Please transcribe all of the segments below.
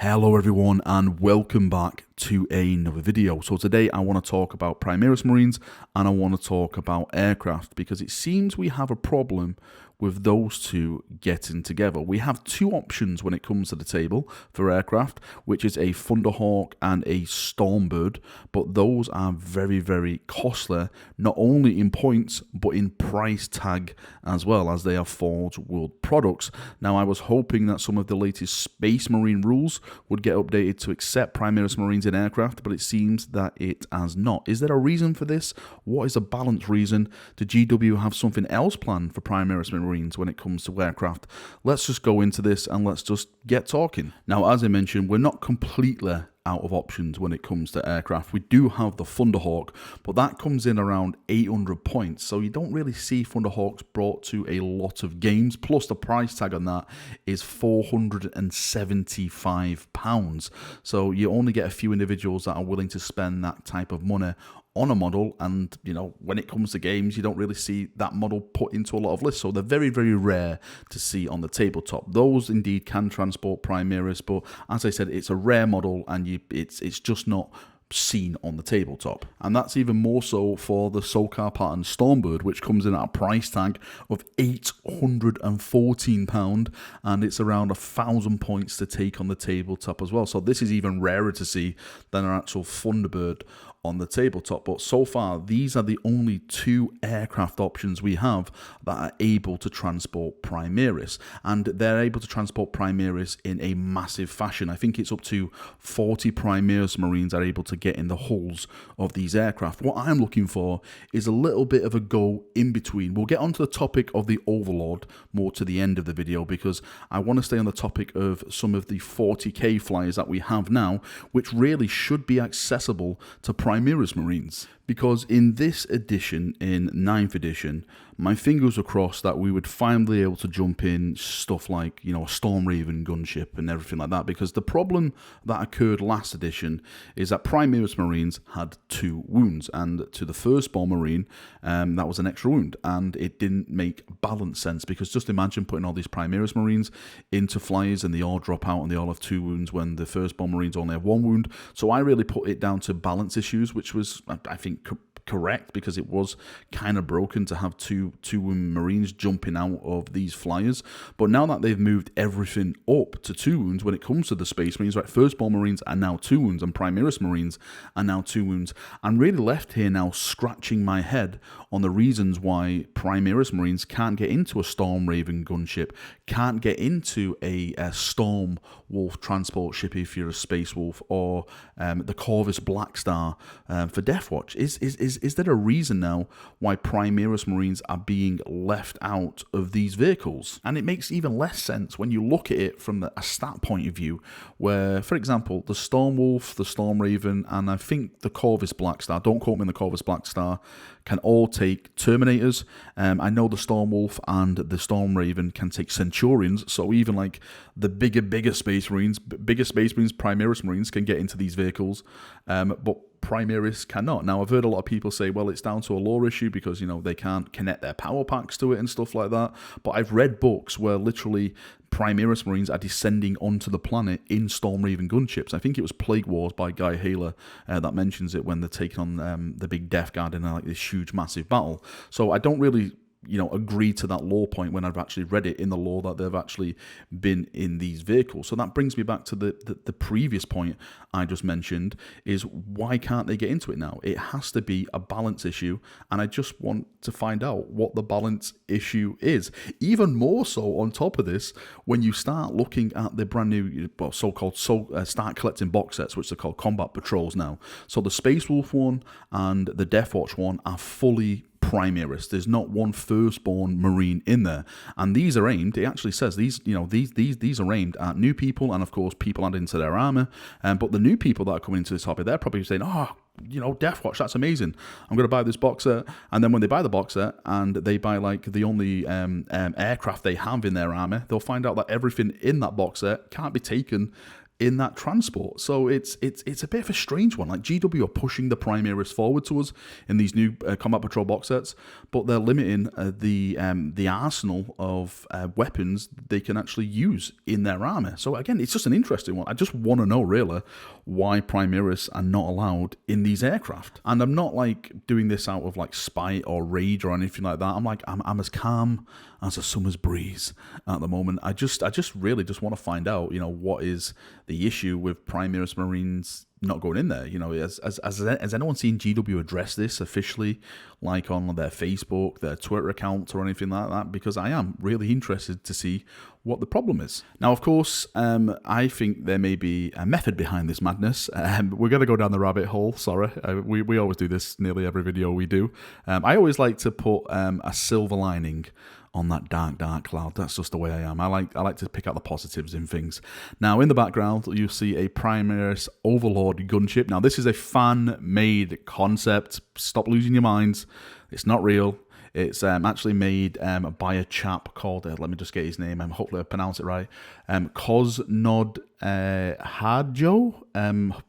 Hello everyone and welcome back to another video. So today I want to talk about Primaris Marines and I want to talk about aircraft because it seems we have a problem with those two getting together. We have two options when it comes to the table for aircraft, which is a Thunderhawk and a Stormbird, but those are very costly, not only in points but in price tag as well, as they are Forge World products. Now I was hoping that some of the latest Space Marine rules would get updated to accept Primaris Marines in aircraft, but it seems that it has not. Is there a reason for this? What is a balanced reason? Did GW have something else planned for Primaris Marines when it comes to aircraft? Let's just go into this and let's just get talking. Now, as I mentioned, we're not completely out of options when it comes to aircraft. We do have the Thunderhawk, but that comes in around 800 points, so you don't really see Thunderhawks brought to a lot of games, plus the price tag on that is £475, so you only get a few individuals that are willing to spend that type of money on a model, and you know, when it comes to games, you don't really see that model put into a lot of lists, so they're very rare to see on the tabletop. Those indeed can transport Primaris, but as I said, it's a rare model and it's just not seen on the tabletop. And that's even more so for the Sokar pattern Stormbird, which comes in at a price tag of £814, and it's around 1,000 points to take on the tabletop as well. So this is even rarer to see than an actual Thunderbird on the tabletop. But so far, these are the only two aircraft options we have that are able to transport Primaris, and they're able to transport Primaris in a massive fashion. I think it's up to 40 Primaris Marines are able to get in the hulls of these aircraft. What I'm looking for is a little bit of a go in between. We'll get onto the topic of the Overlord more to the end of the video, because I want to stay on the topic of some of the 40k flyers that we have now, which really should be accessible to Primaris Marines. Because in this edition, in 9th edition, my fingers were crossed that we would finally be able to jump in stuff like, you know, a Storm Raven gunship and everything like that. Because the problem that occurred last edition is that Primaris Marines had 2 wounds, and to the Firstborn Marine, that was an extra wound, and it didn't make balanced sense. Because just imagine putting all these Primaris Marines into flyers and they all drop out and they all have 2 wounds when the Firstborn Marines only have 1 wound. So I really put it down to balance issues, which was, I think, correct, because it was kind of broken to have two Marines jumping out of these flyers. But now that they've moved everything up to 2 wounds when it comes to the Space Marines, right, Firstborn Marines are now 2 wounds and Primaris Marines are now 2 wounds. I'm really left here now scratching my head on the reasons why Primaris Marines can't get into a Storm Raven gunship, can't get into a Storm Wolf transport ship if you're a Space Wolf, or the Corvus Black Star for Deathwatch. Is there a reason now why Primaris Marines are being left out of these vehicles? And it makes even less sense when you look at it from a stat point of view, where, for example, the Storm Wolf, the Storm Raven, and I think the Corvus Black Star, don't quote me on the Corvus Black Star, can all take Terminators. I know the Storm Wolf and the Storm Raven can take Centurions, so even like the bigger Space Marines, Primaris Marines can get into these vehicles, but Primaris cannot. Now, I've heard a lot of people say, well, it's down to a lore issue because, you know, they can't connect their power packs to it and stuff like that. But I've read books where literally Primaris Marines are descending onto the planet in Storm Raven gunships. I think it was Plague Wars by Guy Haler that mentions it when they're taking on the big Death Guard in like this huge, massive battle. So I don't really, you know, agree to that lore point when I've actually read it in the lore that they've actually been in these vehicles. So that brings me back to the previous point I just mentioned, is why can't they get into it now? It has to be a balance issue, and I just want to find out what the balance issue is. Even more so on top of this, when you start looking at the brand new, well, so-called start collecting box sets, which are called Combat Patrols now. So the Space Wolf one and the Deathwatch one are fully Primaris. There's not one Firstborn Marine in there, and these are aimed. It actually says these, you know, these are aimed at new people, and of course people add into their armor. But the new people that are coming into this hobby, they're probably saying, "Oh, you know, Deathwatch, that's amazing. I'm going to buy this box set." And then when they buy the box set and they buy like the only aircraft they have in their armor, they'll find out that everything in that box set can't be taken in that transport. So it's a bit of a strange one. Like, GW are pushing the Primaris forward to us in these new Combat Patrol box sets, but they're limiting the arsenal of weapons they can actually use in their armor. So again, it's just an interesting one. I just want to know really why Primaris are not allowed in these aircraft. And I'm not like doing this out of like spite or rage or anything like that. I'm as calm as a summer's breeze at the moment. I just really just want to find out, what is the issue with Primaris Marines not going in there. Has anyone seen GW address this officially, like on their Facebook, their Twitter accounts, or anything like that? Because I am really interested to see what the problem is. Now, of course, I think there may be a method behind this madness. We're going to go down the rabbit hole, sorry. We always do this nearly every video we do. I always like to put a silver lining on that dark cloud. That's just the way I am. I like to pick out the positives in things. Now, in the background, you see a Primaris Overlord gunship. Now, this is a fan-made concept. Stop losing your minds. It's not real. It's actually made by a chap called, let me just get his name, hopefully I pronounce it right, Koznod Hadjo.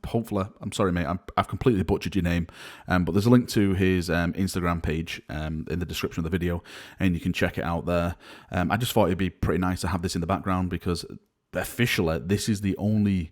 Hopefully, I'm sorry mate, I've completely butchered your name, but there's a link to his Instagram page in the description of the video, and you can check it out there. I just thought it'd be pretty nice to have this in the background, because officially this is the only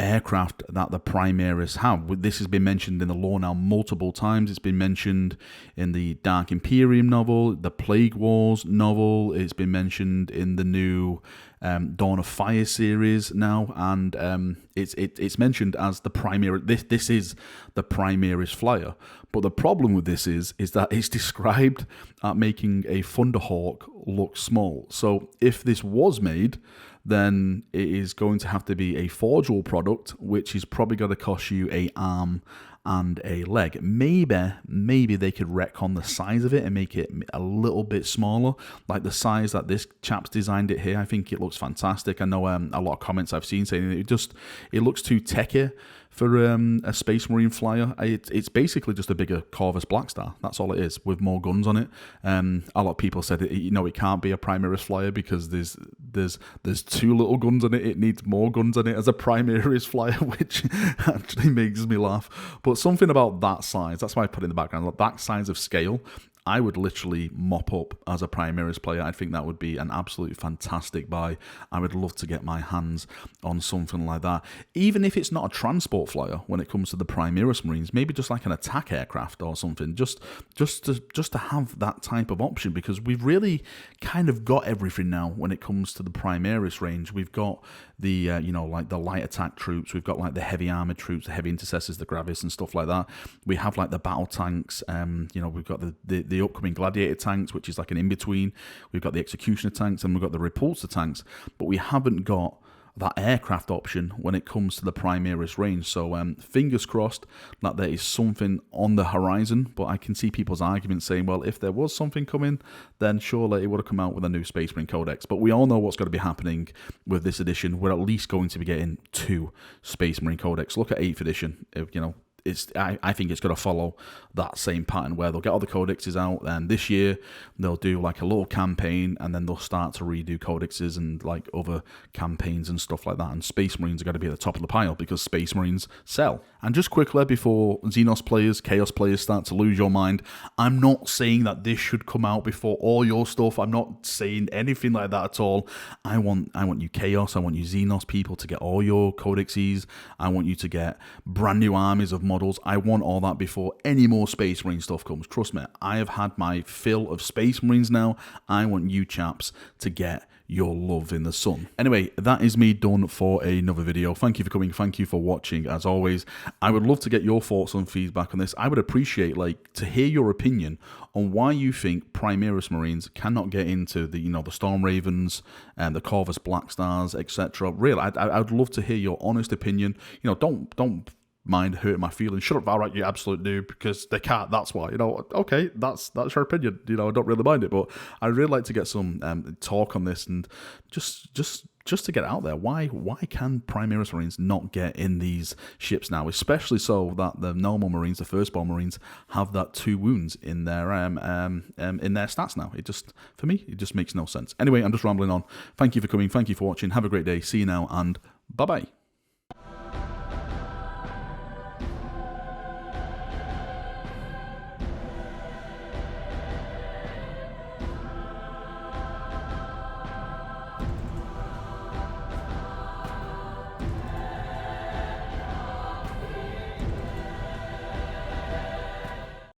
aircraft that the Primaris have. This has been mentioned in the lore now multiple times. It's been mentioned in the Dark Imperium novel, the Plague Wars novel. It's been mentioned in the new Dawn of Fire series now, and it's mentioned as the Primaris. This is the Primaris flyer. But the problem with this is that it's described at making a Thunderhawk look small. So if this was made, then it is going to have to be a forgeable product, which is probably going to cost you an arm and a leg. Maybe they could retcon the size of it and make it a little bit smaller, like the size that this chap's designed it here. I think it looks fantastic. I know a lot of comments I've seen saying it looks too techy for a Space Marine flyer. It's basically just a bigger Corvus Blackstar. That's all it is, with more guns on it. A lot of people said it can't be a Primaris flyer because there's too little guns on it. It needs more guns on it as a Primaris flyer, which actually makes me laugh. But something about that size, that's why I put it in the background, like that size of scale, I would literally mop up as a Primaris player. I think that would be an absolutely fantastic buy. I would love to get my hands on something like that. Even if it's not a transport flyer when it comes to the Primaris Marines, maybe just like an attack aircraft or something, just to have that type of option, because we've really kind of got everything now when it comes to the Primaris range. We've got the, like the light attack troops. We've got like the heavy armored troops, the heavy intercessors, the Gravis and stuff like that. We have like the battle tanks. We've got the upcoming gladiator tanks, which is like an in-between. We've got the executioner tanks, and we've got the repulsor tanks, but we haven't got that aircraft option when it comes to the Primaris range. So fingers crossed that there is something on the horizon, but I can see people's arguments saying, well, if there was something coming, then surely it would have come out with a new Space Marine Codex. But we all know what's going to be happening with this edition. We're at least going to be getting 2 Space Marine Codex. Look at 8th edition, I think it's going to follow that same pattern where they'll get all the codexes out, and this year they'll do like a little campaign, and then they'll start to redo codexes and like other campaigns and stuff like that. And Space Marines are going to be at the top of the pile because Space Marines sell. And just quickly before Xenos players, Chaos players start to lose your mind, I'm not saying that this should come out before all your stuff. I'm not saying anything like that at all. I want you Chaos, I want you Xenos people to get all your codexes. I want you to get brand new armies of models. I want all that before any more Space Marine stuff comes. Trust me, I have had my fill of Space Marines now. I want you chaps to get your love in the sun. Anyway, that is me done for another video. Thank you for coming. Thank you for watching. As always, I would love to get your thoughts and feedback on this. I would appreciate to hear your opinion on why you think Primaris Marines cannot get into the Storm Ravens and the Corvus Blackstars, etc. Really, I'd love to hear your honest opinion. Don't mind hurting my feelings. Shut up, Valrak, you absolute noob, because they can't. That's why. Okay, that's your opinion. I don't really mind it, but I'd really like to get some talk on this, and just to get out there. Why can Primaris Marines not get in these ships now? Especially so that the normal Marines, the Firstborn Marines, have that 2 wounds in their stats now. For me, it just makes no sense. Anyway, I'm just rambling on. Thank you for coming. Thank you for watching. Have a great day. See you now, and bye bye.